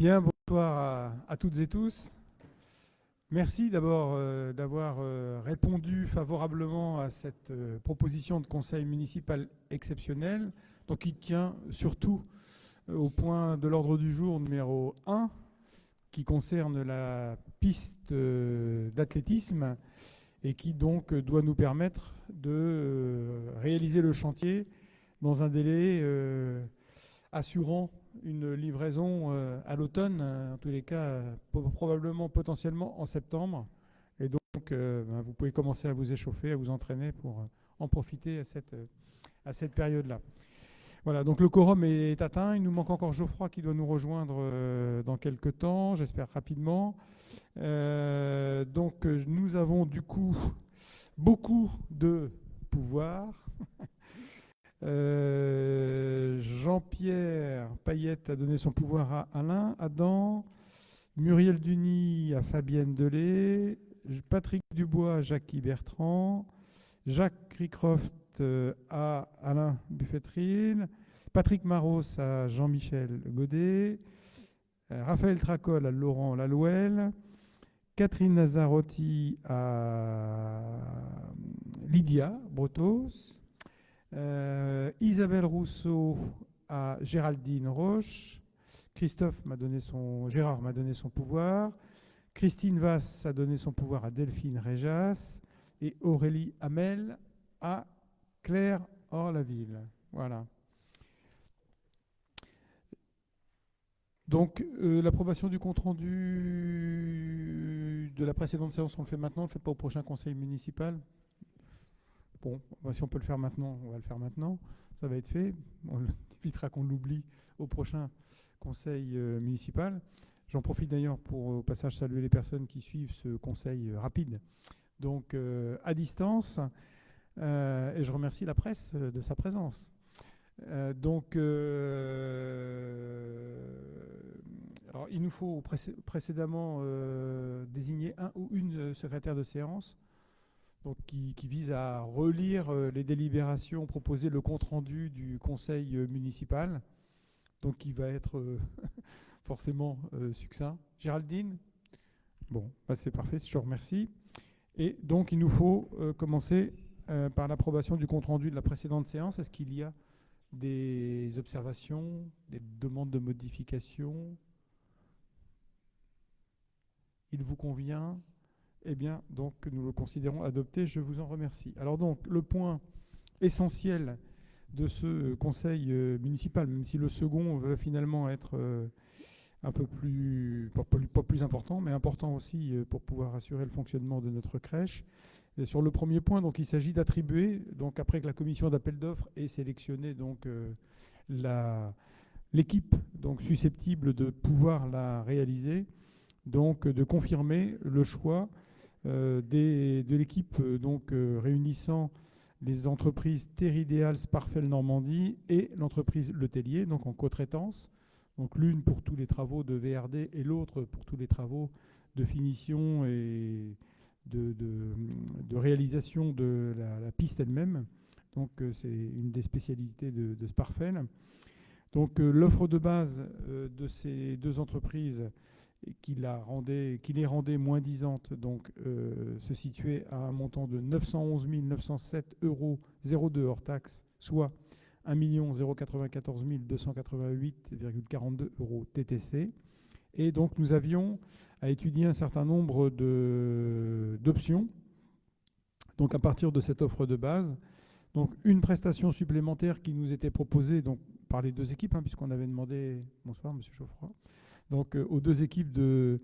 Bien, bonsoir à toutes et tous. Merci d'abord d'avoir répondu favorablement à cette proposition de conseil municipal exceptionnel, donc qui tient surtout au point de l'ordre du jour numéro 1, qui concerne la piste d'athlétisme et qui donc doit nous permettre de réaliser le chantier dans un délai assurant une livraison à l'automne, en tous les cas probablement potentiellement en septembre. Et donc vous pouvez commencer à vous échauffer, à vous entraîner pour en profiter à cette période-là. Voilà, donc le quorum est atteint. Il nous manque encore Geoffroy qui doit nous rejoindre dans quelques temps, j'espère rapidement. Donc nous avons du coup beaucoup de pouvoir. Jean-Pierre Payette a donné son pouvoir à Alain Adam, Muriel Duny à Fabienne Delay, Patrick Dubois à Jackie Bertrand, Jacques Ricroft à Alain Buffetril, Patrick Maros à Jean-Michel Godet, Raphaël Tracol à Laurent Lalouel, Catherine Nazzarotti à Lydia Brotos, Isabelle Rousseau à Géraldine Roche, Gérard m'a donné son pouvoir, Christine Vasse a donné son pouvoir à Delphine Réjas et Aurélie Hamel à Claire Orlaville. Voilà. Donc l'approbation du compte-rendu de la précédente séance, on le fait maintenant, on ne le fait pas au prochain conseil municipal. Bon, si on peut le faire maintenant, on va le faire maintenant. Ça va être fait. On évitera qu'on l'oublie au prochain conseil municipal. J'en profite d'ailleurs pour au passage saluer les personnes qui suivent ce conseil rapide. Donc à distance. Et je remercie la presse de sa présence. Alors, il nous faut précédemment désigner un ou une secrétaire de séance. Donc, qui vise à relire les délibérations proposées, le compte-rendu du conseil municipal, donc qui va être forcément succinct. Géraldine ? Bon, bah c'est parfait, je te remercie. Et donc, il nous faut commencer par l'approbation du compte-rendu de la précédente séance. Est-ce qu'il y a des observations, des demandes de modification ? Il vous convient ? Eh bien, donc, nous le considérons adopté. Je vous en remercie. Alors donc, le point essentiel de ce conseil municipal, même si le second va finalement être un peu plus, pas plus important, mais important aussi pour pouvoir assurer le fonctionnement de notre crèche. Et sur le premier point, donc, il s'agit d'attribuer, donc après que la commission d'appel d'offres ait sélectionné donc l'équipe donc susceptible de pouvoir la réaliser, donc de confirmer le choix de l'équipe réunissant les entreprises Terridéal, Sparfel Normandie et l'entreprise Le Tellier, donc en co-traitance. Donc l'une pour tous les travaux de VRD et l'autre pour tous les travaux de finition et de réalisation de la piste elle-même. Donc c'est une des spécialités de Sparfel. Donc l'offre de base de ces deux entreprises qui les rendait moins-disantes, donc se situait à un montant de 911 907 euros 02 hors taxe, soit 1 094 288,42 euros TTC. Et donc nous avions à étudier un certain nombre d'options. Donc à partir de cette offre de base, donc une prestation supplémentaire qui nous était proposée donc, par les deux équipes, puisqu'on avait demandé, bonsoir Monsieur Geoffroy, donc aux deux équipes de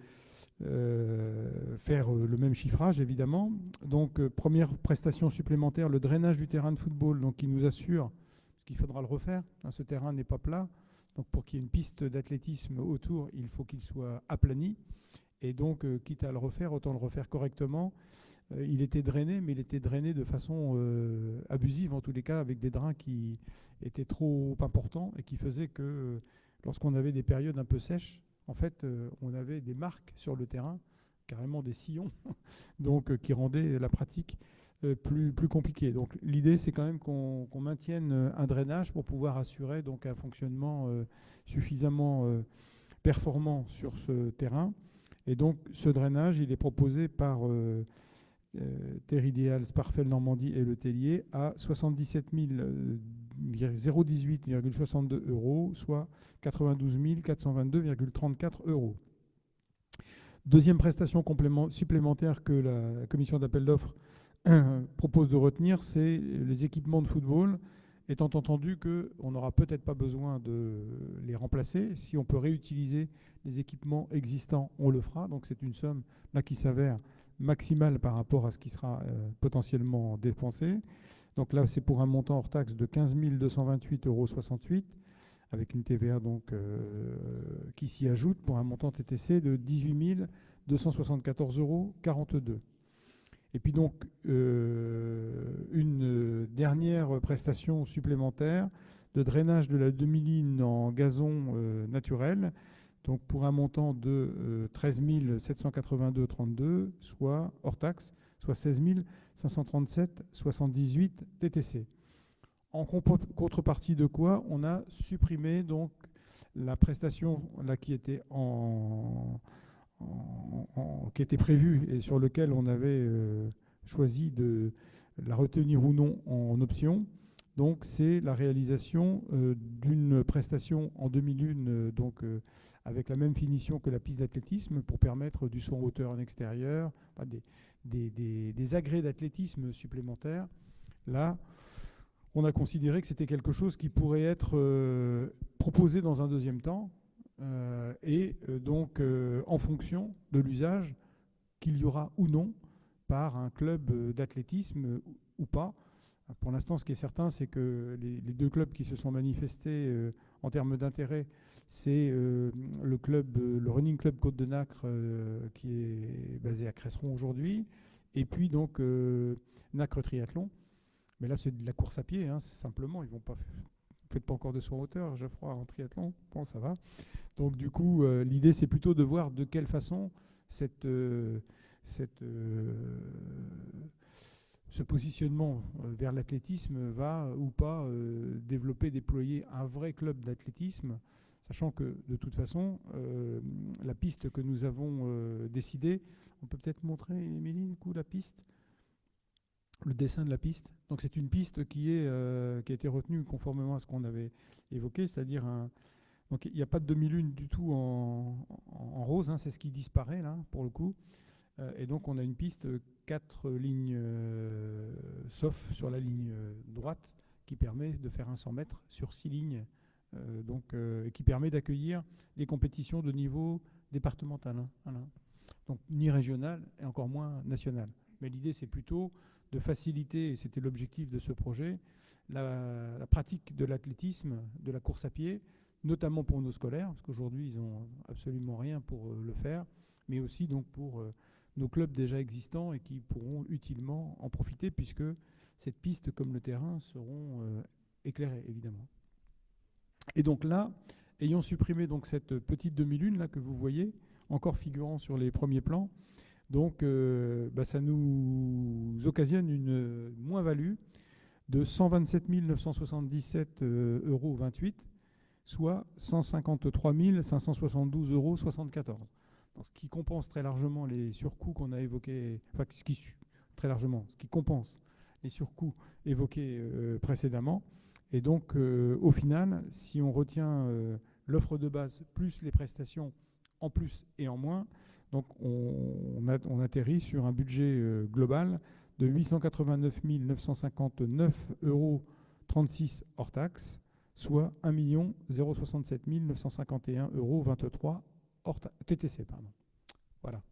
faire le même chiffrage, évidemment. Donc première prestation supplémentaire, le drainage du terrain de football, donc qui nous assure, parce qu'il faudra le refaire, ce terrain n'est pas plat, donc pour qu'il y ait une piste d'athlétisme autour, il faut qu'il soit aplani. Et donc, quitte à le refaire, autant le refaire correctement. Il était drainé, mais il était drainé de façon abusive, en tous les cas, avec des drains qui étaient trop importants et qui faisaient que lorsqu'on avait des périodes un peu sèches, en fait, on avait des marques sur le terrain, carrément des sillons, donc qui rendaient la pratique plus compliquée. Donc l'idée, c'est quand même qu'on maintienne un drainage pour pouvoir assurer donc un fonctionnement suffisamment performant sur ce terrain. Et donc, ce drainage, il est proposé par Terre Idéal, Sparfel Normandie et Le Tellier à 77 018,62 €, soit 92 422,34 €. Deuxième prestation supplémentaire que la commission d'appel d'offres propose de retenir, c'est les équipements de football, étant entendu qu'on n'aura peut-être pas besoin de les remplacer. Si on peut réutiliser les équipements existants, on le fera. Donc c'est une somme là qui s'avère maximale par rapport à ce qui sera potentiellement dépensé. Donc là, c'est pour un montant hors taxe de 15 228,68 €, avec une TVA donc, qui s'y ajoute pour un montant TTC de 18 274,42 €. Et puis donc, une dernière prestation supplémentaire de drainage de la demi-ligne en gazon naturel, donc pour un montant de 13 782,32 €, soit hors taxe, soit 16 537,78 TTC. En contrepartie de quoi, on a supprimé donc la prestation là, qui était qui était prévue et sur lequel on avait choisi de la retenir ou non en option. Donc c'est la réalisation d'une prestation en demi-lune, donc avec la même finition que la piste d'athlétisme, pour permettre du saut en hauteur en extérieur, des agrès d'athlétisme supplémentaires. Là, on a considéré que c'était quelque chose qui pourrait être proposé dans un deuxième temps, donc en fonction de l'usage qu'il y aura ou non par un club d'athlétisme ou pas. Pour l'instant, ce qui est certain, c'est que les deux clubs qui se sont manifestés en termes d'intérêt, c'est le Running Club Côte de Nacre, qui est basé à Cresseron aujourd'hui, et puis donc Nacre Triathlon. Mais là, c'est de la course à pied, hein, simplement. Ils vont pas. Faites pas encore de saut en hauteur, Geoffroy, en triathlon. Bon, ça va. Donc, du coup, l'idée, c'est plutôt de voir de quelle façon ce positionnement vers l'athlétisme va ou pas développer, déployer un vrai club d'athlétisme, sachant que, de toute façon, la piste que nous avons décidée, on peut peut-être montrer, Émilie, du coup, la piste, le dessin de la piste. Donc c'est une piste qui a été retenue conformément à ce qu'on avait évoqué, c'est-à-dire donc il n'y a pas de demi-lune du tout en rose, hein, c'est ce qui disparaît là pour le coup. Et donc on a une piste 4 lignes, sauf sur la ligne droite, qui permet de faire un 100 mètres sur 6 lignes, et qui permet d'accueillir des compétitions de niveau départemental, hein, voilà. Donc ni régional et encore moins national. Mais l'idée, c'est plutôt de faciliter, et c'était l'objectif de ce projet, la pratique de l'athlétisme, de la course à pied, notamment pour nos scolaires, parce qu'aujourd'hui, ils n'ont absolument rien pour le faire, mais aussi donc pour nos clubs déjà existants et qui pourront utilement en profiter, puisque cette piste, comme le terrain, seront éclairés, évidemment. Et donc là, ayant supprimé donc cette petite demi-lune là que vous voyez, encore figurant sur les premiers plans, donc ça nous occasionne une moins-value de 127 977,28 €, soit 153 572,74 €. Donc, ce qui compense très largement les surcoûts qu'on a évoqués, enfin ce qui compense les surcoûts évoqués précédemment. Et donc au final, si on retient l'offre de base plus les prestations en plus et en moins, donc on atterrit sur un budget global de 889 959,36 € hors taxe, soit 1 067 951,23 € hors TTC. Pardon. Voilà.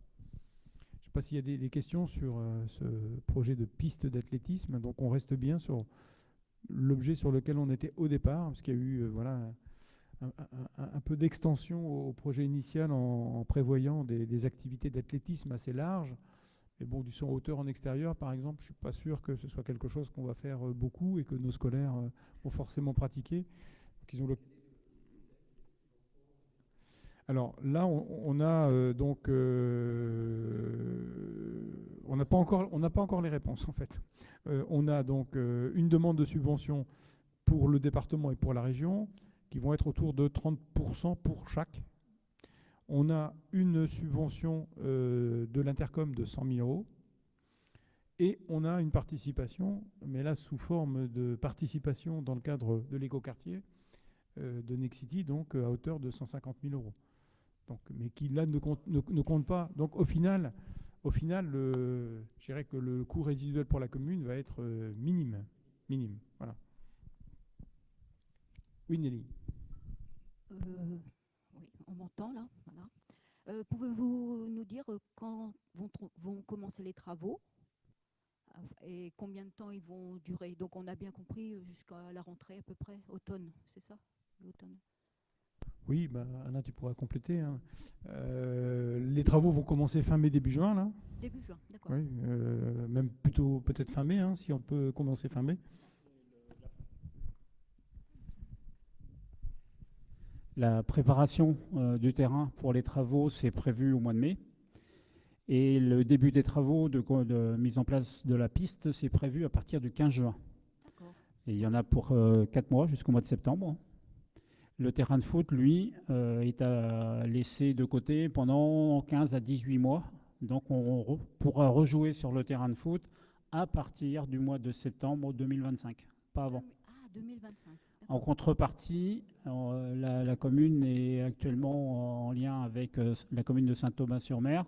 Je ne sais pas s'il y a des questions sur ce projet de piste d'athlétisme. Donc on reste bien sur l'objet sur lequel on était au départ, parce qu'il y a eu un peu d'extension au projet initial en prévoyant des activités d'athlétisme assez larges. Mais bon, du saut en hauteur en extérieur, par exemple, je ne suis pas sûr que ce soit quelque chose qu'on va faire beaucoup et que nos scolaires vont forcément pratiquer. Donc, ils ont Alors là, on a donc on n'a pas encore les réponses en fait. On a donc une demande de subvention pour le département et pour la région qui vont être autour de 30% pour chaque. On a une subvention de l'Intercom de 100 000 euros et on a une participation, mais là sous forme de participation dans le cadre de l'écoquartier de Nexity, donc à hauteur de 150 000 euros. Donc, mais qui là ne compte pas. Donc au final, je dirais que le coût résiduel pour la commune va être minime. Voilà. Oui, Nelly. Oui, on m'entend là. Voilà. Pouvez-vous nous dire quand vont commencer les travaux et combien de temps ils vont durer? Donc on a bien compris jusqu'à la rentrée à peu près, automne, c'est ça? L'automne. Oui, bah, Anna, tu pourras compléter. Hein. Les travaux vont commencer fin mai, début juin, là. Début juin, d'accord. Oui, même plutôt peut-être fin mai, hein, si on peut commencer fin mai. La préparation du terrain pour les travaux, c'est prévu au mois de mai. Et le début des travaux de mise en place de la piste, c'est prévu à partir du 15 juin. Et il y en a pour 4 mois, jusqu'au mois de septembre. Le terrain de foot, lui, est à laisser de côté pendant 15 à 18 mois. Donc on pourra rejouer sur le terrain de foot à partir du mois de septembre 2025, pas avant. Ah, 2025. En contrepartie, la commune est actuellement en lien avec la commune de Saint-Aubin-sur-Mer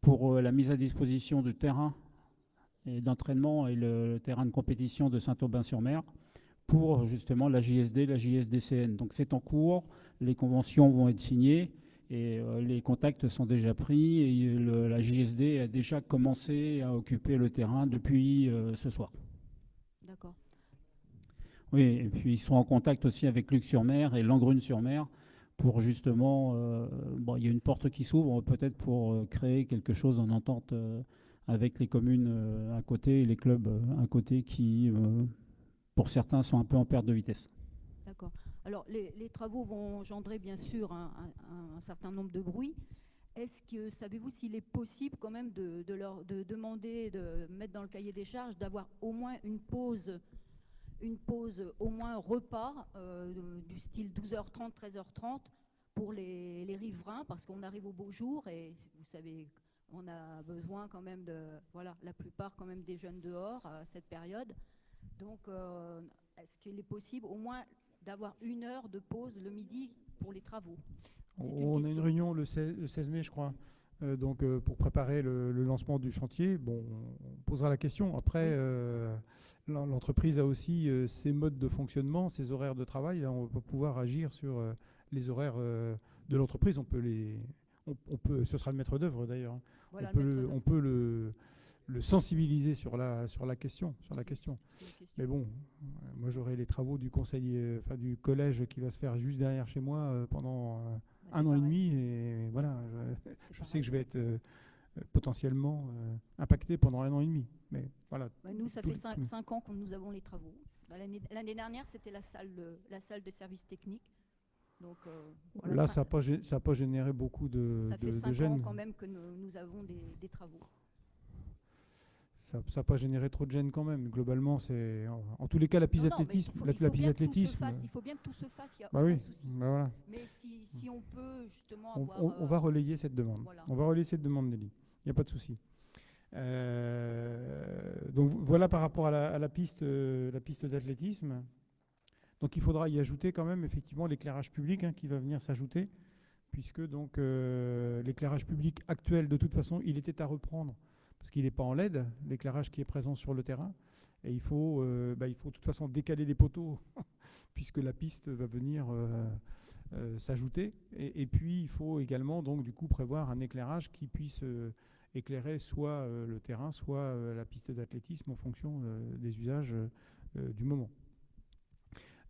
pour la mise à disposition du terrain d'entraînement et le terrain de compétition de Saint-Aubin-sur-Mer pour justement la JSD, la JSDCN. Donc c'est en cours, les conventions vont être signées et les contacts sont déjà pris et la JSD a déjà commencé à occuper le terrain depuis ce soir. D'accord. Oui, et puis ils sont en contact aussi avec Luc-sur-Mer et Langrune-sur-Mer pour justement, bon, il y a une porte qui s'ouvre peut-être pour créer quelque chose en entente avec les communes à côté et les clubs à côté qui, pour certains, sont un peu en perte de vitesse. D'accord. Alors les travaux vont engendrer bien sûr un certain nombre de bruits. Est-ce que, savez-vous s'il est possible quand même de demander, de mettre dans le cahier des charges, d'avoir au moins une pause au moins repas du style 12h30, 13h30 pour les riverains, parce qu'on arrive au beau jour et vous savez, on a besoin quand même voilà, la plupart quand même des jeunes dehors à cette période. Donc, est-ce qu'il est possible au moins d'avoir 1 heure de pause le midi pour les travaux? On a une réunion le 16 mai, je crois. Donc, pour préparer le lancement du chantier, bon, on posera la question. Après, l'entreprise a aussi ses modes de fonctionnement, ses horaires de travail. Là, on va pouvoir agir sur les horaires de l'entreprise. On peut, ce sera le maître d'œuvre d'ailleurs. Voilà, on peut le sensibiliser sur la question. Mais bon, moi j'aurai les travaux du conseil, du collège qui va se faire juste derrière chez moi pendant 1 an et demi, et voilà, je sais que je vais être potentiellement impacté pendant 1 an et demi. Mais voilà. Nous, ça fait 5 ans que nous avons les travaux. L'année dernière, c'était la salle de service technique. Donc, voilà, là, ça n'a pas généré beaucoup de gêne. Ça fait 5 ans quand même que nous avons des travaux. Ça n'a pas généré trop de gêne quand même. Globalement, c'est en tous les cas la piste d'athlétisme. Il faut bien que tout se fasse. Il y a aucun souci. Bah voilà. Mais si on peut justement on va relayer cette demande. Voilà. On va relayer cette demande, Nelly. Il n'y a pas de souci. Donc voilà par rapport à la piste d'athlétisme. Donc il faudra y ajouter quand même effectivement l'éclairage public qui va venir s'ajouter, puisque donc l'éclairage public actuel, de toute façon, il était à reprendre parce qu'il n'est pas en LED, l'éclairage qui est présent sur le terrain. Et il faut de toute façon décaler les poteaux puisque la piste va venir s'ajouter. Et puis il faut également donc du coup prévoir un éclairage qui puisse éclairer soit le terrain, soit la piste d'athlétisme en fonction des usages du moment.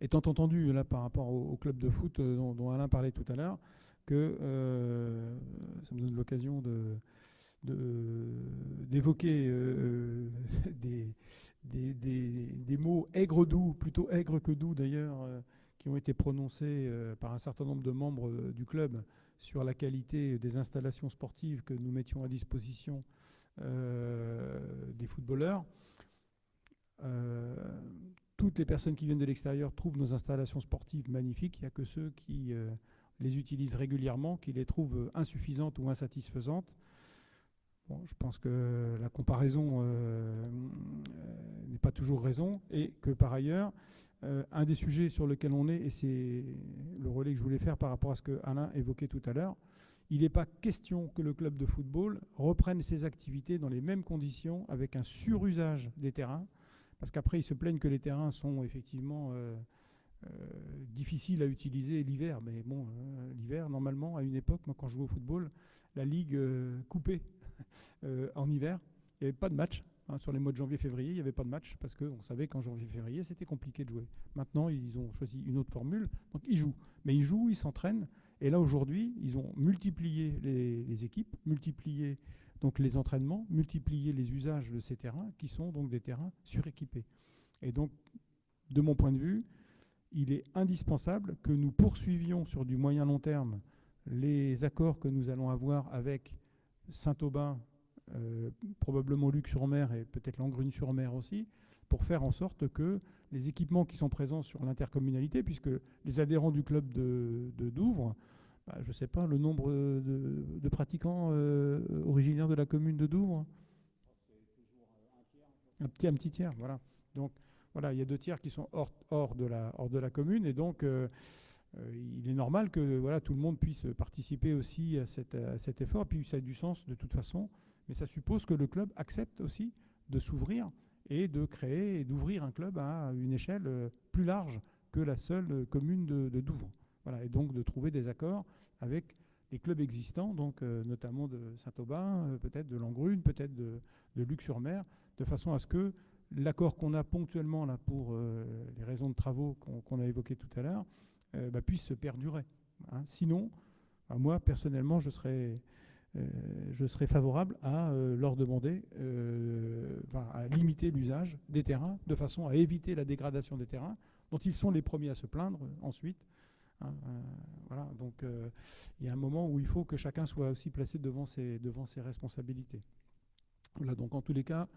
Étant entendu là par rapport au club de foot dont Alain parlait tout à l'heure, que ça me donne l'occasion d'évoquer des mots aigres-doux, plutôt aigres que doux d'ailleurs, qui ont été prononcés par un certain nombre de membres du club sur la qualité des installations sportives que nous mettions à disposition des footballeurs. Toutes les personnes qui viennent de l'extérieur trouvent nos installations sportives magnifiques. Il n'y a que ceux qui les utilisent régulièrement qui les trouvent insuffisantes ou insatisfaisantes. Bon, je pense que la comparaison n'est pas toujours raison et que par ailleurs, un des sujets sur lequel on est, et c'est le relais que je voulais faire par rapport à ce que Alain évoquait tout à l'heure, il n'est pas question que le club de football reprenne ses activités dans les mêmes conditions avec un surusage des terrains, parce qu'après ils se plaignent que les terrains sont effectivement difficiles à utiliser l'hiver. Mais bon, l'hiver, normalement, à une époque, moi quand je jouais au football, la ligue coupait en hiver, il n'y avait pas de match. Sur les mois de janvier-février, il n'y avait pas de match parce qu'on savait qu'en janvier-février, c'était compliqué de jouer. Maintenant, ils ont choisi une autre formule, donc ils jouent. Mais ils jouent, ils s'entraînent. Et là, aujourd'hui, ils ont multiplié les équipes, multiplié donc les entraînements, multiplié les usages de ces terrains qui sont donc des terrains suréquipés. Et donc, de mon point de vue, il est indispensable que nous poursuivions sur du moyen-long terme les accords que nous allons avoir avec Saint-Aubin, probablement Luc-sur-Mer et peut-être Langrune-sur-Mer aussi, pour faire en sorte que les équipements qui sont présents sur l'intercommunalité, puisque les adhérents du club de Douvres, je ne sais pas le nombre de pratiquants originaires de la commune de Douvres. Un petit tiers, voilà. Donc voilà, il y a 2 tiers qui sont hors de la commune, et donc il est normal que voilà, tout le monde puisse participer aussi à cet effort. Puis ça a du sens de toute façon, mais ça suppose que le club accepte aussi de s'ouvrir et de créer et d'ouvrir un club à une échelle plus large que la seule commune de Douvres. Voilà, et donc de trouver des accords avec les clubs existants, donc notamment de Saint-Aubin, peut-être de Langrune, peut-être de Luc-sur-Mer, de façon à ce que l'accord qu'on a ponctuellement là pour les raisons de travaux qu'on a évoquées tout à l'heure puisse se perdurer. Hein. Sinon, moi personnellement, je serais favorable à leur demander à limiter l'usage des terrains de façon à éviter la dégradation des terrains dont ils sont les premiers à se plaindre ensuite. Hein, voilà, donc il y a un moment où il faut que chacun soit aussi placé devant ses responsabilités. Voilà, donc en tous les cas,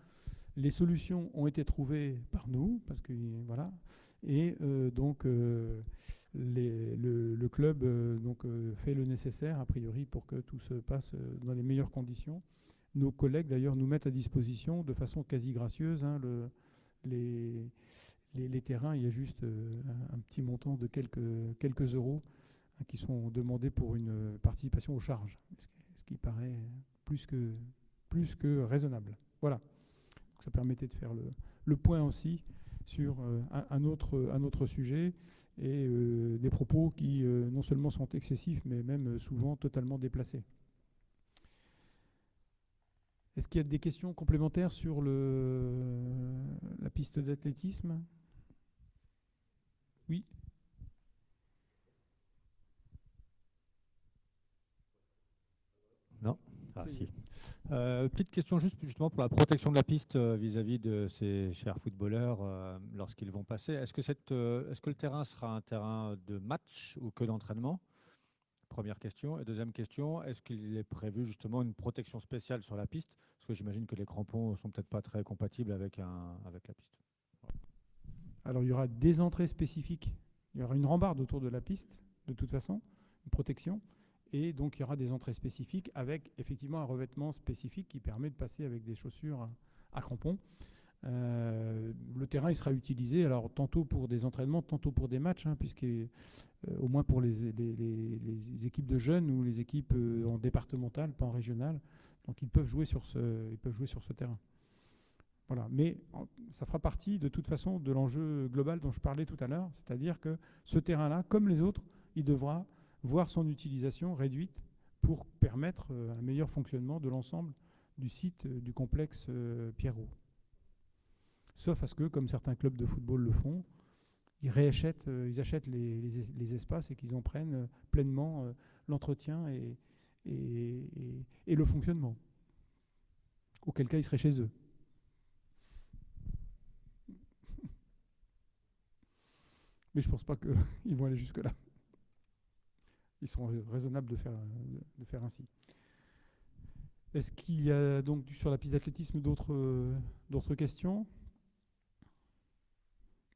les solutions ont été trouvées par nous, parce que voilà, et donc le club fait le nécessaire a priori pour que tout se passe dans les meilleures conditions. Nos collègues d'ailleurs nous mettent à disposition de façon quasi gracieuse les terrains. Il y a juste un petit montant de quelques euros qui sont demandés pour une participation aux charges, ce qui paraît plus que raisonnable. Voilà. Donc ça permettait de faire le point aussi sur un autre sujet et des propos qui non seulement sont excessifs, mais même souvent totalement déplacés. Est-ce qu'il y a des questions complémentaires sur la piste d'athlétisme ? Oui. Non. Ah, si. Petite question justement pour la protection de la piste vis-à-vis de ces chers footballeurs lorsqu'ils vont passer. Est-ce que le terrain sera un terrain de match ou que d'entraînement ? Première question. Et deuxième question, est-ce qu'il est prévu justement une protection spéciale sur la piste ? Parce que j'imagine que les crampons ne sont peut-être pas très compatibles avec la piste. Alors il y aura des entrées spécifiques. Il y aura une rambarde autour de la piste, de toute façon, une protection. Et donc il y aura des entrées spécifiques avec effectivement un revêtement spécifique qui permet de passer avec des chaussures à crampons. Le terrain il sera utilisé alors tantôt pour des entraînements, tantôt pour des matchs, puisque au moins pour les équipes de jeunes ou les équipes en départemental, pas en régional. Donc ils peuvent jouer sur ce terrain. Voilà. Mais ça fera partie de toute façon de l'enjeu global dont je parlais tout à l'heure, c'est-à-dire que ce terrain-là, comme les autres, il devra voir son utilisation réduite pour permettre un meilleur fonctionnement de l'ensemble du site du complexe Pierrot. Sauf à ce que, comme certains clubs de football le font, ils achètent les espaces et qu'ils en prennent pleinement l'entretien et le fonctionnement. Auquel cas, ils seraient chez eux. Mais je ne pense pas qu'ils vont aller jusque-là. Ils seront raisonnables de faire ainsi. Est-ce qu'il y a donc sur la piste d'athlétisme d'autres questions ?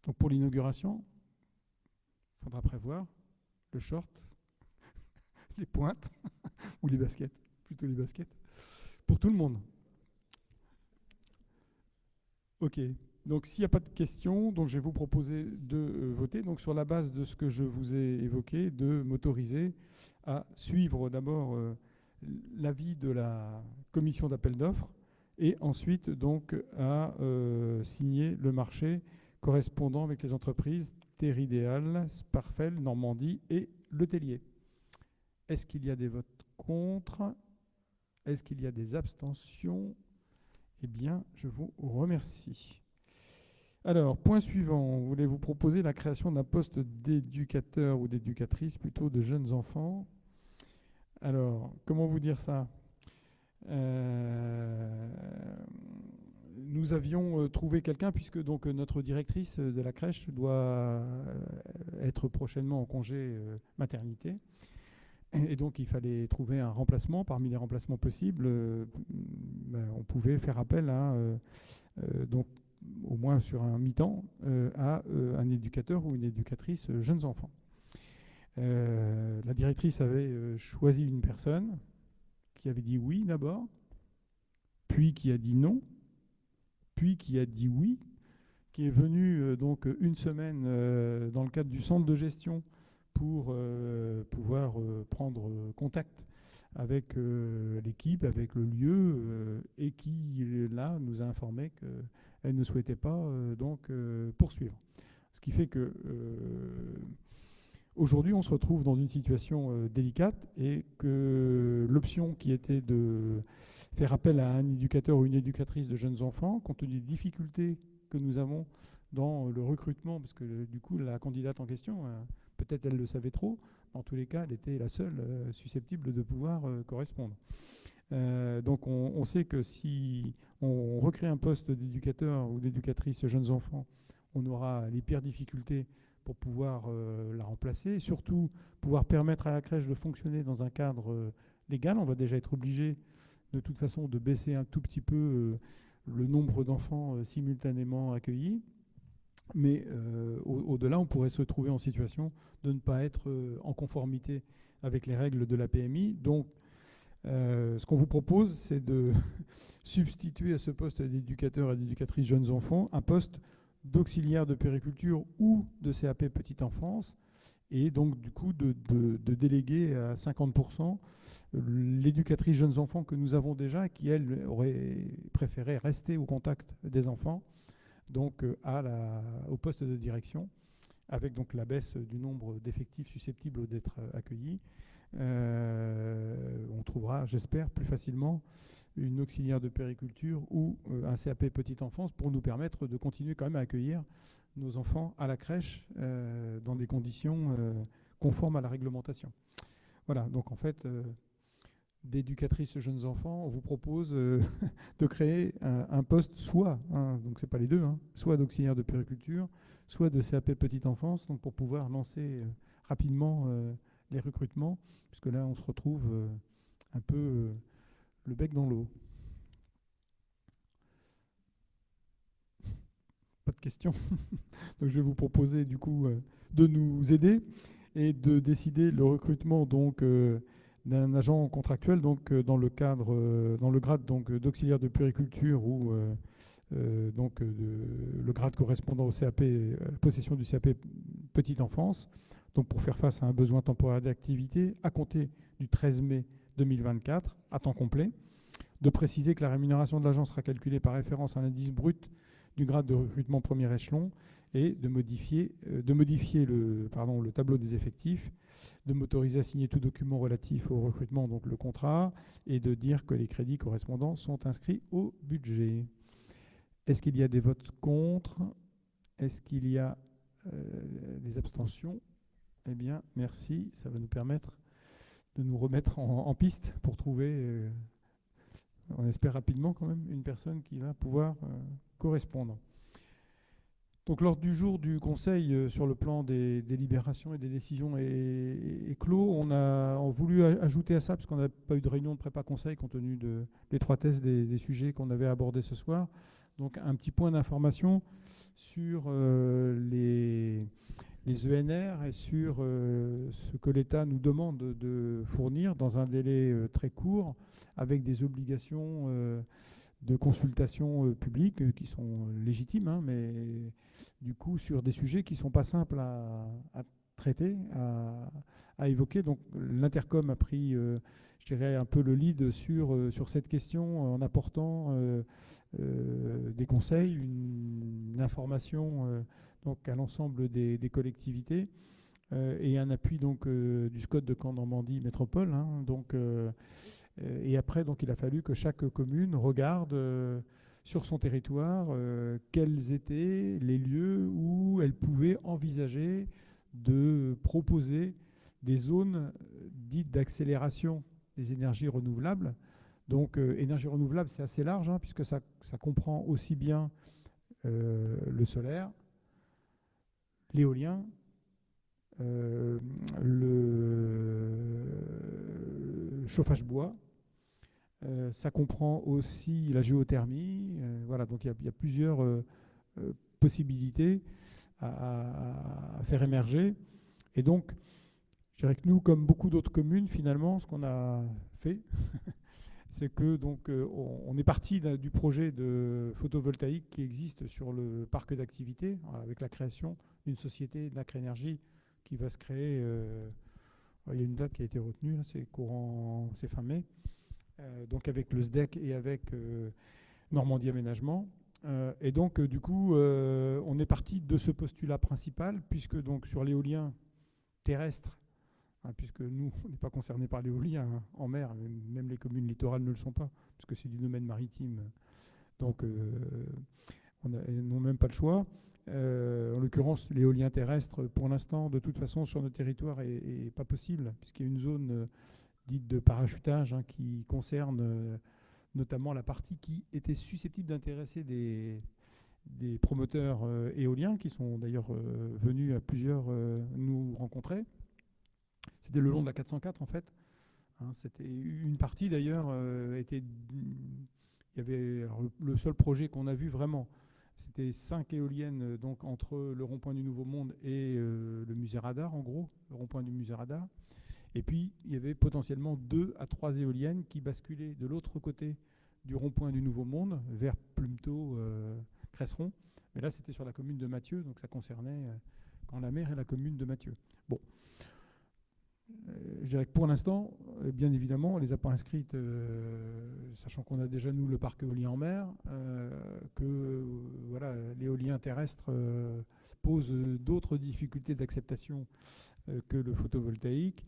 Donc pour l'inauguration, il faudra prévoir le short, les pointes ou les baskets, plutôt les baskets, pour tout le monde. Ok, donc s'il n'y a pas de questions, donc je vais vous proposer de voter, donc sur la base de ce que je vous ai évoqué, de m'autoriser à suivre d'abord l'avis de la commission d'appel d'offres et ensuite donc à signer le marché correspondant avec les entreprises Terridéal, Sparfel, Normandie et Le Tellier. Est-ce qu'il y a des votes contre? Est-ce qu'il y a des abstentions? Eh bien, je vous remercie. Alors, point suivant, vous voulez vous proposer la création d'un poste d'éducateur ou d'éducatrice, plutôt de jeunes enfants. Alors, comment vous dire ça? Nous avions trouvé quelqu'un, puisque donc notre directrice de la crèche doit être prochainement en congé maternité. Et donc, il fallait trouver un remplacement. Parmi les remplacements possibles, on pouvait faire appel à, donc, au moins sur un mi-temps, à un éducateur ou une éducatrice jeunes enfants. La directrice avait choisi une personne qui avait dit oui d'abord, puis qui a dit non, puis qui a dit oui, qui est venue donc une semaine dans le cadre du centre de gestion pour pouvoir prendre contact avec l'équipe, avec le lieu, et qui, là, nous a informé qu'elle ne souhaitait pas poursuivre. Ce qui fait que aujourd'hui, on se retrouve dans une situation délicate et que l'option qui était de faire appel à un éducateur ou une éducatrice de jeunes enfants, compte tenu des difficultés que nous avons dans le recrutement, parce que du coup, la candidate en question, peut-être elle le savait trop, en tous les cas, elle était la seule susceptible de pouvoir correspondre. Donc on sait que si on recrée un poste d'éducateur ou d'éducatrice jeunes enfants, on aura les pires difficultés pour pouvoir la remplacer, et surtout pouvoir permettre à la crèche de fonctionner dans un cadre légal. On va déjà être obligé de toute façon de baisser un tout petit peu le nombre d'enfants simultanément accueillis. Mais au-delà, on pourrait se trouver en situation de ne pas être en conformité avec les règles de la PMI. Donc, ce qu'on vous propose, c'est de substituer à ce poste d'éducateur et d'éducatrice jeunes enfants un poste d'auxiliaire de périculture ou de CAP petite enfance, et donc du coup de déléguer à 50% l'éducatrice jeunes enfants que nous avons déjà, qui elle aurait préféré rester au contact des enfants, donc au poste de direction, avec donc la baisse du nombre d'effectifs susceptibles d'être accueillis. On trouvera, j'espère, plus facilement une auxiliaire de périculture ou un CAP petite enfance pour nous permettre de continuer quand même à accueillir nos enfants à la crèche dans des conditions conformes à la réglementation. Voilà, donc en fait, d'éducatrice jeunes enfants, on vous propose de créer un poste soit, donc c'est pas les deux, soit d'auxiliaire de périculture, soit de CAP petite enfance, donc pour pouvoir lancer rapidement les recrutements, puisque là on se retrouve un peu le bec dans l'eau. Pas de questions. Donc je vais vous proposer du coup de nous aider et de décider le recrutement donc d'un agent contractuel donc dans le grade donc d'auxiliaire de puériculture ou le grade correspondant au CAP, possession du CAP petite enfance, donc pour faire face à un besoin temporaire d'activité à compter du 13 mai 2024 à temps complet, de préciser que la rémunération de l'agent sera calculée par référence à l'indice brut du grade de recrutement premier échelon, et de modifier le tableau des effectifs, de m'autoriser à signer tout document relatif au recrutement, donc le contrat, et de dire que les crédits correspondants sont inscrits au budget. Est-ce qu'il y a des votes contre? Est-ce qu'il y a des abstentions? Eh bien, merci. Ça va nous permettre de nous remettre en piste pour trouver, on espère rapidement quand même, une personne qui va pouvoir correspondre. Donc l'ordre du jour du Conseil sur le plan des délibérations et des décisions est clos. On a voulu ajouter à ça, parce qu'on n'a pas eu de réunion de prépa conseil compte tenu de l'étroitesse des sujets qu'on avait abordés ce soir. Donc un petit point d'information sur les les ENR et sur ce que l'État nous demande de fournir dans un délai très court, avec des obligations de consultation publique qui sont légitimes, hein, mais du coup sur des sujets qui ne sont pas simples à traiter, à évoquer. Donc l'Intercom a pris, je dirais, un peu le lead sur cette question en apportant des conseils, une information donc à l'ensemble des collectivités et un appui donc du SCOT de Caen Normandie Métropole. Hein, donc, et après, donc, il a fallu que chaque commune regarde sur son territoire quels étaient les lieux où elle pouvait envisager de proposer des zones dites d'accélération des énergies renouvelables. Donc, énergie renouvelable, c'est assez large, hein, puisque ça comprend aussi bien le solaire, l'éolien, le chauffage bois. Ça comprend aussi la géothermie. Voilà, donc il y a plusieurs possibilités à faire émerger. Et donc, je dirais que nous, comme beaucoup d'autres communes, finalement, ce qu'on a fait, c'est que donc on est parti du projet de photovoltaïque qui existe sur le parc d'activités, avec la création d'une société Nacre Énergie qui va se créer. Il y a une date qui a été retenue, là, c'est fin mai. Donc avec le SDEC et avec Normandie Aménagement. Et donc du coup, on est parti de ce postulat principal, puisque donc sur l'éolien terrestre, hein, puisque nous, on n'est pas concernés par l'éolien en mer, même les communes littorales ne le sont pas, puisque c'est du domaine maritime. Donc ils n'ont même pas le choix. En l'occurrence, l'éolien terrestre, pour l'instant, de toute façon, sur notre territoire, est pas possible, puisqu'il y a une zone dite de parachutage, hein, qui concerne notamment la partie qui était susceptible d'intéresser des promoteurs éoliens, qui sont d'ailleurs venus à plusieurs nous rencontrer. C'était le long de la 404 en fait. Hein, c'était une partie d'ailleurs il y avait alors, le seul projet qu'on a vu vraiment, c'était 5 éoliennes donc entre le rond-point du Nouveau Monde et le musée Radar, en gros, le rond-point du musée Radar. Et puis il y avait potentiellement 2 à 3 éoliennes qui basculaient de l'autre côté du rond-point du Nouveau Monde vers Plumetot, Cresseron. Mais là c'était sur la commune de Mathieu, donc ça concernait Caen la Mer et la commune de Mathieu. Bon. Je dirais que pour l'instant, bien évidemment, on ne les a pas inscrites, sachant qu'on a déjà, nous, le parc éolien en mer, que voilà, l'éolien terrestre pose d'autres difficultés d'acceptation que le photovoltaïque.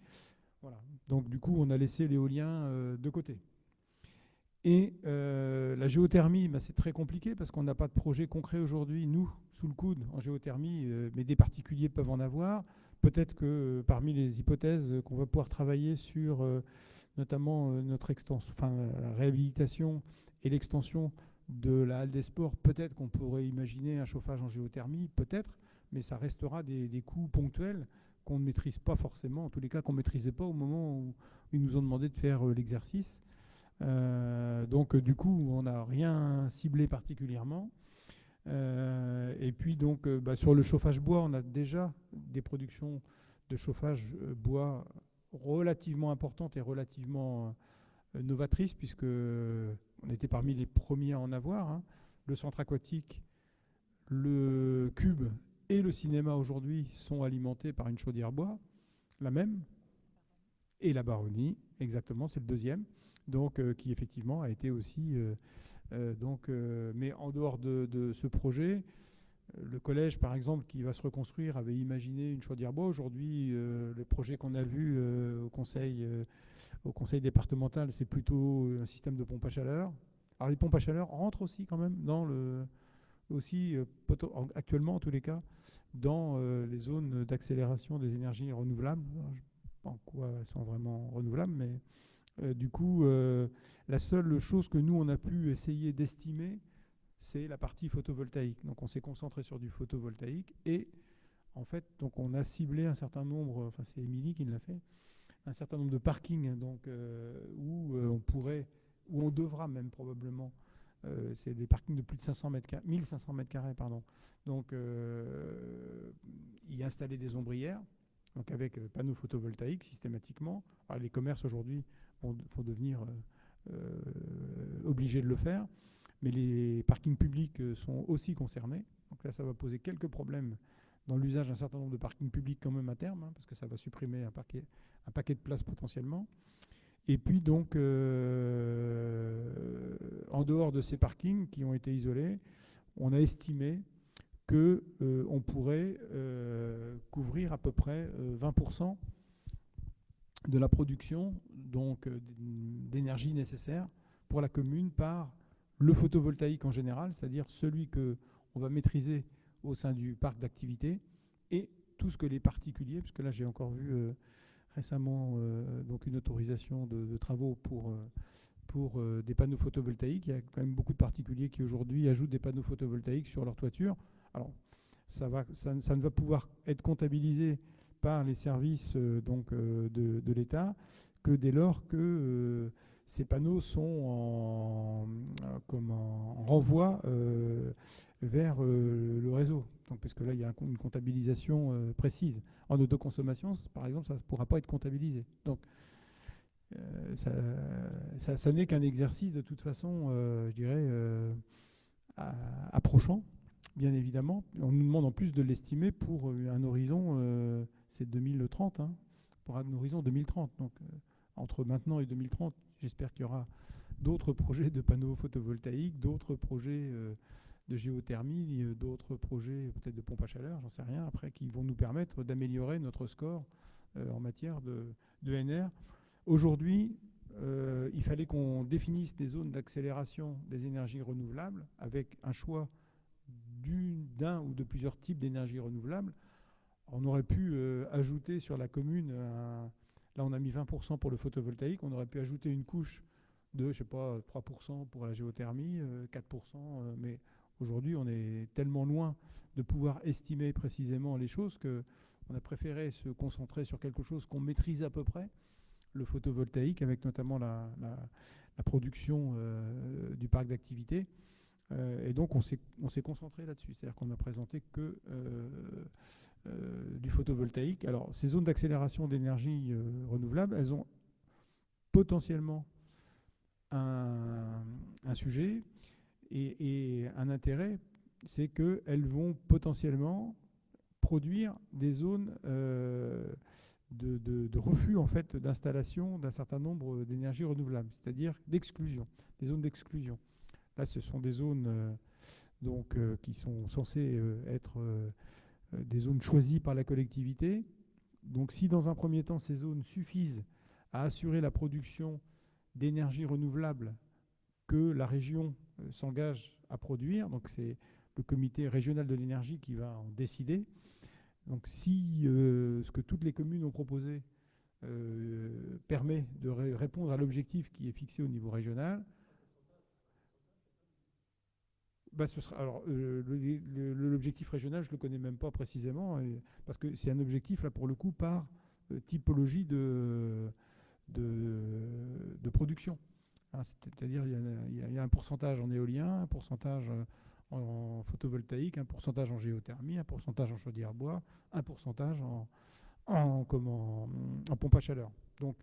Voilà. Donc, du coup, on a laissé l'éolien de côté. Et la géothermie, c'est très compliqué parce qu'on n'a pas de projet concret aujourd'hui, nous, sous le coude, en géothermie, mais des particuliers peuvent en avoir. Peut-être que parmi les hypothèses qu'on va pouvoir travailler sur notamment notre extension, enfin la réhabilitation et l'extension de la halle des sports, peut-être qu'on pourrait imaginer un chauffage en géothermie, peut-être, mais ça restera des coûts ponctuels qu'on ne maîtrise pas forcément, en tous les cas qu'on ne maîtrisait pas au moment où ils nous ont demandé de faire l'exercice. Donc du coup, on n'a rien ciblé particulièrement. Et puis donc sur le chauffage bois, on a déjà des productions de chauffage bois relativement importantes et relativement novatrices, puisque on était parmi les premiers à en avoir. Hein. Le centre aquatique, le cube et le cinéma aujourd'hui sont alimentés par une chaudière bois, la même, et la Baronnie, exactement, c'est le deuxième, donc qui effectivement a été aussi mais en dehors de ce projet, le collège, par exemple, qui va se reconstruire, avait imaginé une chaudière bois. Aujourd'hui, le projet qu'on a vu au conseil départemental, c'est plutôt un système de pompe à chaleur. Alors les pompes à chaleur rentrent aussi quand même dans actuellement en tous les cas, dans les zones d'accélération des énergies renouvelables. Alors, je ne sais pas en quoi elles sont vraiment renouvelables, mais du coup, la seule chose que nous, on a pu essayer d'estimer, c'est la partie photovoltaïque. Donc on s'est concentré sur du photovoltaïque et en fait, donc on a ciblé un certain nombre, enfin c'est Émilie qui l'a fait, un certain nombre de parkings donc, où on devra même probablement c'est des parkings de plus de 1500 mètres carrés, pardon. Donc, y installer des ombrières, donc avec panneaux photovoltaïques systématiquement. Alors, les commerces aujourd'hui vont devenir obligés de le faire, mais les parkings publics sont aussi concernés. Donc là, ça va poser quelques problèmes dans l'usage d'un certain nombre de parkings publics quand même à terme, parce que ça va supprimer un paquet de places potentiellement. Et puis donc, en dehors de ces parkings qui ont été isolés, on a estimé qu'on pourrait couvrir à peu près 20% de la production donc, d'énergie nécessaire pour la commune par le photovoltaïque en général, c'est-à-dire celui qu'on va maîtriser au sein du parc d'activité, et tout ce que les particuliers, parce que là j'ai encore vu récemment donc une autorisation de travaux pour des panneaux photovoltaïques. Il y a quand même beaucoup de particuliers qui aujourd'hui ajoutent des panneaux photovoltaïques sur leur toiture. Alors ça ne va pouvoir être comptabilisé par les services de l'État que dès lors que ces panneaux sont en renvoi vers le réseau. Donc, parce que là, il y a une comptabilisation précise. En autoconsommation, par exemple, ça ne pourra pas être comptabilisé. Donc, ça n'est qu'un exercice, de toute façon, je dirais, approchant, bien évidemment. On nous demande en plus de l'estimer pour un horizon, c'est 2030, hein, pour un horizon 2030. Donc, entre maintenant et 2030, j'espère qu'il y aura d'autres projets de panneaux photovoltaïques, d'autres projets de géothermie, d'autres projets peut-être de pompe à chaleur, j'en sais rien, après, qui vont nous permettre d'améliorer notre score en matière de NR. Aujourd'hui, il fallait qu'on définisse des zones d'accélération des énergies renouvelables avec un choix d'un ou de plusieurs types d'énergies renouvelables. On aurait pu ajouter sur la commune, là on a mis 20% pour le photovoltaïque, on aurait pu ajouter une couche de, je sais pas, 3% pour la géothermie, 4%, mais aujourd'hui, on est tellement loin de pouvoir estimer précisément les choses qu'on a préféré se concentrer sur quelque chose qu'on maîtrise à peu près, le photovoltaïque, avec notamment la production du parc d'activité. Et donc, on s'est concentré là-dessus. C'est-à-dire qu'on n'a présenté que du photovoltaïque. Alors, ces zones d'accélération d'énergie renouvelable, elles ont potentiellement un sujet et un intérêt, c'est qu'elles vont potentiellement produire des zones de refus en fait, d'installation d'un certain nombre d'énergies renouvelables, c'est-à-dire d'exclusion, des zones d'exclusion. Là, ce sont des zones qui sont censées être des zones choisies par la collectivité. Donc si dans un premier temps, ces zones suffisent à assurer la production d'énergie renouvelable que la région s'engage à produire, donc c'est le comité régional de l'énergie qui va en décider. Donc si ce que toutes les communes ont proposé permet de répondre à l'objectif qui est fixé au niveau régional, ce sera, alors, l'objectif régional, je ne le connais même pas précisément, parce que c'est un objectif, là, pour le coup, par typologie de production. Hein, c'est-à-dire il y a un pourcentage en éolien, un pourcentage en photovoltaïque, un pourcentage en géothermie, un pourcentage en chaudière bois, un pourcentage en pompe à chaleur. Donc,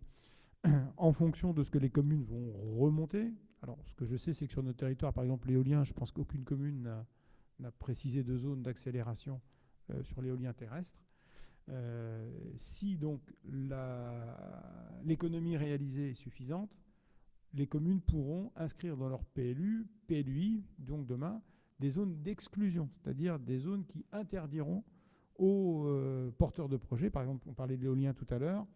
en fonction de ce que les communes vont remonter, alors ce que je sais, c'est que sur notre territoire, par exemple l'éolien, je pense qu'aucune commune n'a précisé de zone d'accélération sur l'éolien terrestre. Si donc l'économie réalisée est suffisante, les communes pourront inscrire dans leur PLUI, donc demain, des zones d'exclusion, c'est-à-dire des zones qui interdiront aux porteurs de projets. Par exemple, on parlait de l'éolien tout à l'heure.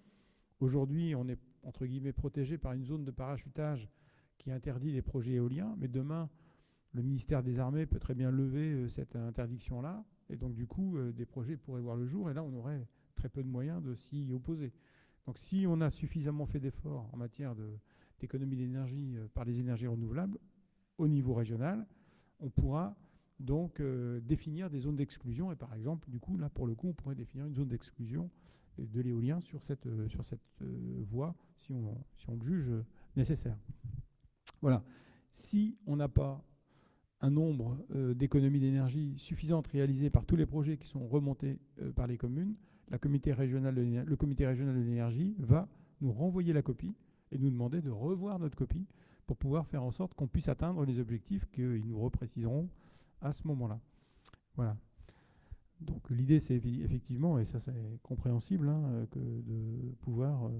Aujourd'hui, on est, entre guillemets, protégé par une zone de parachutage qui interdit les projets éoliens, mais demain, le ministère des Armées peut très bien lever cette interdiction-là, et donc du coup, des projets pourraient voir le jour, et là, on aurait très peu de moyens de s'y opposer. Donc si on a suffisamment fait d'efforts en matière d'économie d'énergie par les énergies renouvelables, au niveau régional, on pourra donc définir des zones d'exclusion, et par exemple, du coup, là, pour le coup, on pourrait définir une zone d'exclusion de l'éolien sur cette voie, si on le juge nécessaire. Voilà. Si on n'a pas un nombre d'économies d'énergie suffisantes réalisées par tous les projets qui sont remontés par les communes, le comité régional de l'énergie va nous renvoyer la copie et nous demander de revoir notre copie pour pouvoir faire en sorte qu'on puisse atteindre les objectifs qu'ils nous repréciseront à ce moment-là. Voilà. Donc l'idée, c'est effectivement, et ça c'est compréhensible, hein, que de pouvoir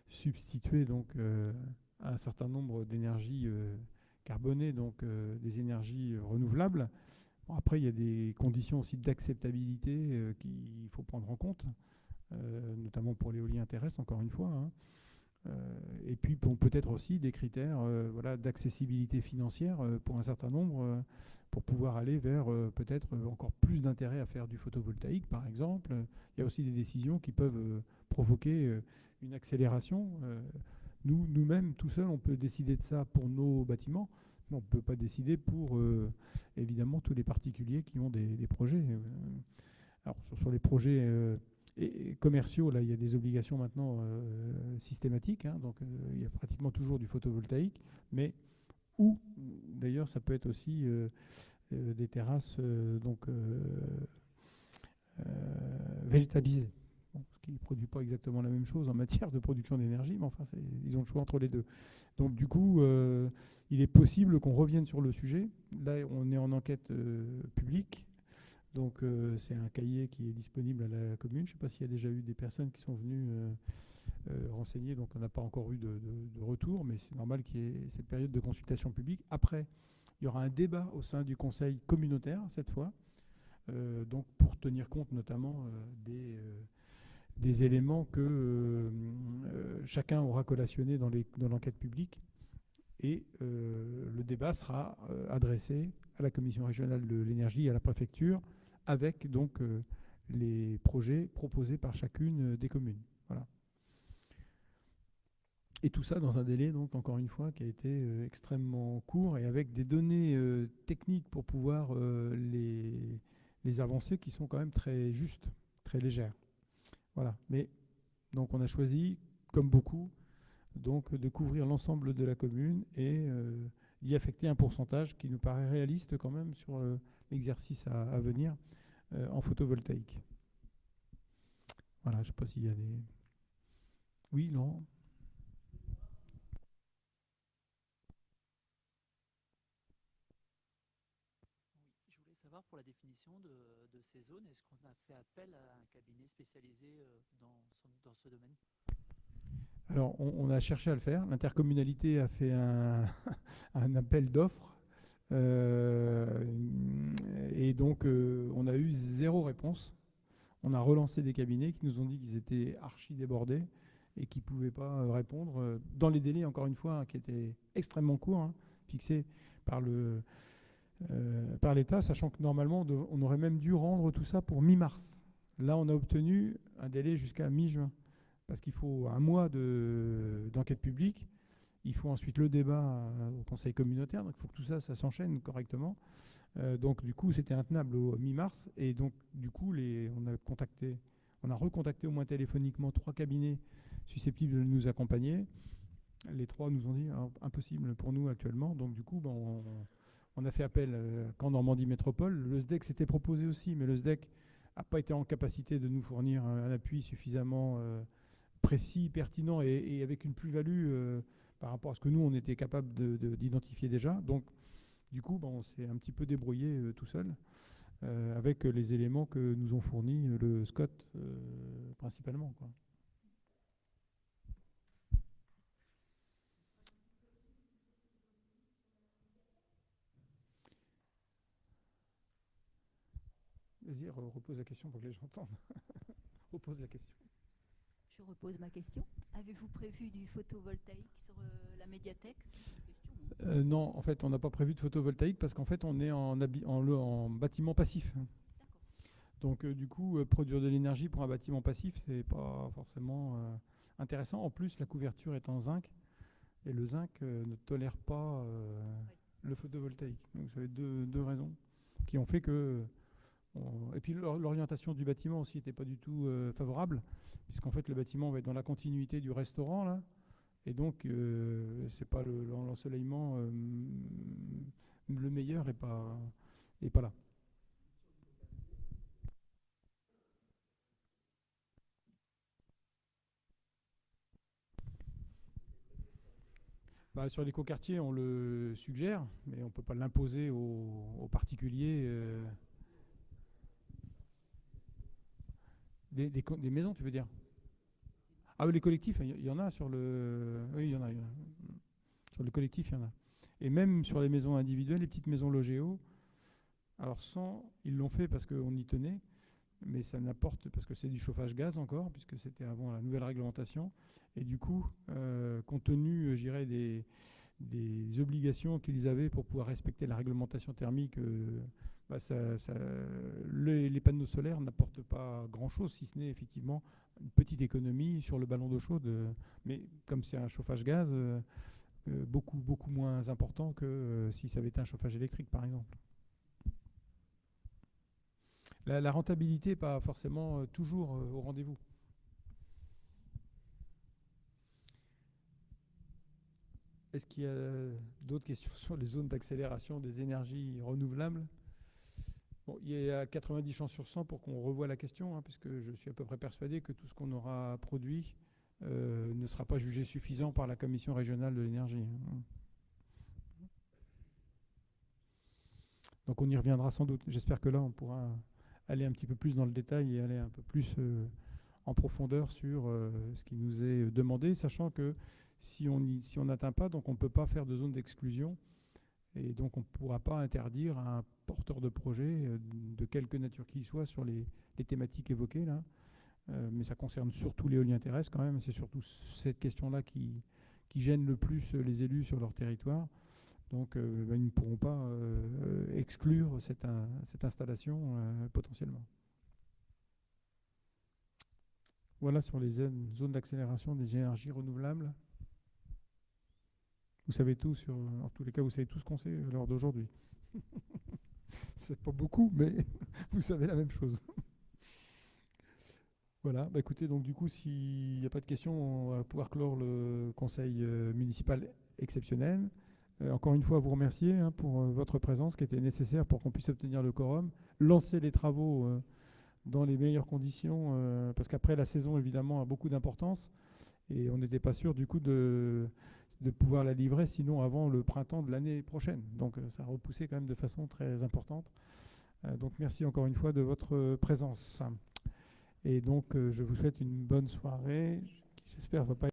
substituer donc, un certain nombre d'énergies carbonées, donc des énergies renouvelables. Bon, après, il y a des conditions aussi d'acceptabilité qu'il faut prendre en compte, notamment pour l'éolien terrestre, encore une fois. Hein. Et puis peut-être aussi des critères voilà, d'accessibilité financière pour un certain nombre, pour pouvoir aller vers peut-être encore plus d'intérêt à faire du photovoltaïque, par exemple. Il y a aussi des décisions qui peuvent provoquer une accélération. Nous-mêmes, tout seuls, on peut décider de ça pour nos bâtiments, mais on ne peut pas décider pour, évidemment, tous les particuliers qui ont des projets. Alors, sur les projets et commerciaux, là, il y a des obligations maintenant systématiques, hein, donc il y a pratiquement toujours du photovoltaïque, mais ou d'ailleurs ça peut être aussi des terrasses végétalisées, ce qui ne produit pas exactement la même chose en matière de production d'énergie, mais enfin ils ont le choix entre les deux. Donc du coup, il est possible qu'on revienne sur le sujet. Là, on est en enquête publique. Donc c'est un cahier qui est disponible à la commune. Je ne sais pas s'il y a déjà eu des personnes qui sont venues renseigner, donc on n'a pas encore eu de retour, mais c'est normal qu'il y ait cette période de consultation publique. Après, il y aura un débat au sein du conseil communautaire, cette fois, donc pour tenir compte notamment des éléments que chacun aura collationnés dans l'enquête publique. Et le débat sera adressé à la commission régionale de l'énergie et à la préfecture, avec donc les projets proposés par chacune des communes. Voilà. Et tout ça dans un délai, donc encore une fois, qui a été extrêmement court et avec des données techniques pour pouvoir les avancer qui sont quand même très justes, très légères. Voilà. Mais donc on a choisi, comme beaucoup, donc de couvrir l'ensemble de la commune et d'y affecter un pourcentage qui nous paraît réaliste quand même sur l'exercice à venir en photovoltaïque. Voilà, je ne sais pas s'il y a des... Oui, Laurent ? Je voulais savoir pour la définition de ces zones, est-ce qu'on a fait appel à un cabinet spécialisé dans ce domaine ? Alors, on a cherché à le faire. L'intercommunalité a fait un appel d'offres. Et donc, on a eu 0 réponse. On a relancé des cabinets qui nous ont dit qu'ils étaient archi débordés et qui ne pouvaient pas répondre dans les délais, encore une fois, hein, qui étaient extrêmement courts, hein, fixés par l'État, sachant que normalement, on aurait même dû rendre tout ça pour mi-mars. Là, on a obtenu un délai jusqu'à mi-juin. Parce qu'il faut un mois d'enquête publique, il faut ensuite le débat au conseil communautaire, donc il faut que tout ça s'enchaîne correctement. Donc du coup, c'était intenable au mi-mars, et donc du coup, on a recontacté au moins téléphoniquement 3 cabinets susceptibles de nous accompagner. Les 3 nous ont dit impossible pour nous actuellement, donc du coup, on a fait appel qu'en Normandie Métropole. Le SDEC s'était proposé aussi, mais le SDEC n'a pas été en capacité de nous fournir un appui suffisamment précis, pertinent et avec une plus-value par rapport à ce que nous, on était capable d'identifier déjà. Donc, du coup, on s'est un petit peu débrouillé tout seul avec les éléments que nous ont fournis le SCOT principalement, quoi. Vas-y, repose la question pour que les gens entendent. Repose la question. Je repose ma question. Avez-vous prévu du photovoltaïque sur la médiathèque ? Non, en fait, on n'a pas prévu de photovoltaïque parce qu'en fait, on est en bâtiment passif. Donc, du coup, produire de l'énergie pour un bâtiment passif, c'est pas forcément intéressant. En plus, la couverture est en zinc et le zinc ne tolère pas le photovoltaïque. Donc, ça va être deux raisons qui ont fait que... Et puis l'orientation du bâtiment aussi n'était pas du tout favorable, puisqu'en fait le bâtiment va être dans la continuité du restaurant là, et donc c'est pas l'ensoleillement le meilleur est pas là. Bah, sur l'écoquartier, on le suggère, mais on ne peut pas l'imposer aux particuliers. Des maisons, tu veux dire? Ah oui, les collectifs, il y en a sur le... Oui, il y en a. Sur le collectif, il y en a. Et même sur les maisons individuelles, les petites maisons Logéo, alors ils l'ont fait parce qu'on y tenait, mais ça n'apporte, parce que c'est du chauffage gaz encore, puisque c'était avant la nouvelle réglementation. Et du coup, compte tenu, je dirais, des obligations qu'ils avaient pour pouvoir respecter la réglementation thermique, bah les panneaux solaires n'apportent pas grand-chose, si ce n'est effectivement une petite économie sur le ballon d'eau chaude. Mais comme c'est un chauffage gaz, beaucoup moins important que si ça avait été un chauffage électrique, par exemple. La rentabilité n'est pas forcément toujours au rendez-vous. Est-ce qu'il y a d'autres questions sur les zones d'accélération des énergies renouvelables? Bon, il y a 90 chances sur 100 pour qu'on revoie la question, puisque je suis à peu près persuadé que tout ce qu'on aura produit ne sera pas jugé suffisant par la Commission régionale de l'énergie. Donc on y reviendra sans doute. J'espère que là, on pourra aller un petit peu plus dans le détail et aller un peu plus en profondeur sur ce qui nous est demandé, sachant que si on n'atteint pas, donc on ne peut pas faire de zone d'exclusion, et donc on ne pourra pas interdire à un porteur de projet de quelque nature qu'il soit sur les thématiques évoquées là. Mais ça concerne surtout l'éolien terrestre quand même. C'est surtout cette question-là qui gêne le plus les élus sur leur territoire. Donc ils ne pourront pas exclure cette installation potentiellement. Voilà sur les zones d'accélération des énergies renouvelables. Vous savez tout sur... En tous les cas, vous savez tout ce qu'on sait à l'heure d'aujourd'hui. C'est pas beaucoup, mais vous savez la même chose. Voilà, bah écoutez, donc du coup, s'il n'y a pas de questions, on va pouvoir clore le conseil municipal exceptionnel. Encore une fois, vous remercier pour votre présence qui était nécessaire pour qu'on puisse obtenir le quorum, lancer les travaux dans les meilleures conditions, parce qu'après la saison, évidemment, a beaucoup d'importance, et on n'était pas sûr du coup de pouvoir la livrer, sinon avant le printemps de l'année prochaine. Donc ça a repoussé quand même de façon très importante. Donc merci encore une fois de votre présence. Et donc je vous souhaite une bonne soirée, qui j'espère ne va pas